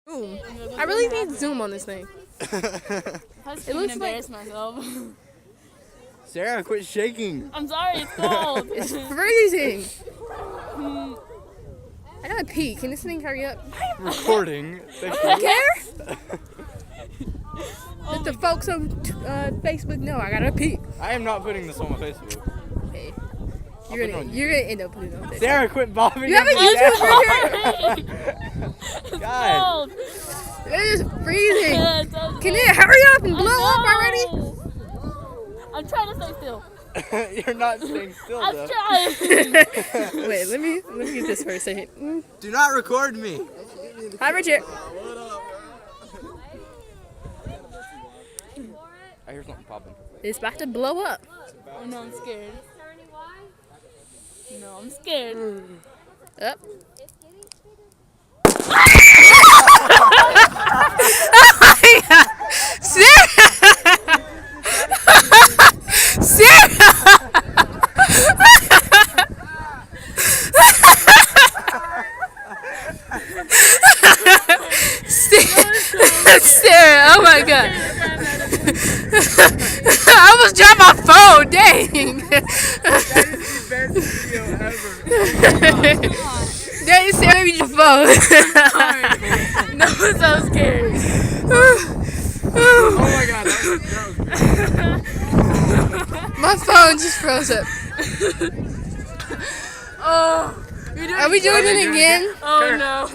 Zoom. I really need zoom on this thing. It looks like myself. Sarah, quit shaking. I'm sorry, it's cold. It's freezing. I gotta pee. Can this thing hurry up? Recording. Thank You you. care? Let the folks on Facebook know I gotta pee. I am not putting this on my Facebook. Okay. You're gonna end up putting it on there. Sarah, quit bobbing. You have a YouTube right here. God. Cold. It is freezing. Yeah, it's so Can it hurry up and blow up cold. already? I'm trying to stay still. You're not staying still I'm though. trying. Wait, let me get this for a second. Do not record me. Hi, Richard. I hear something popping. It's about to blow up. Oh no, I'm scared. No, I'm scared. Up. Sarah, oh my god. I almost dropped my phone, dang. That is the best video ever. Dang, Sarah, you your phone. No, I'm so scared. Oh my god, that was My phone just froze up. Oh, Are we doing it again? oh no.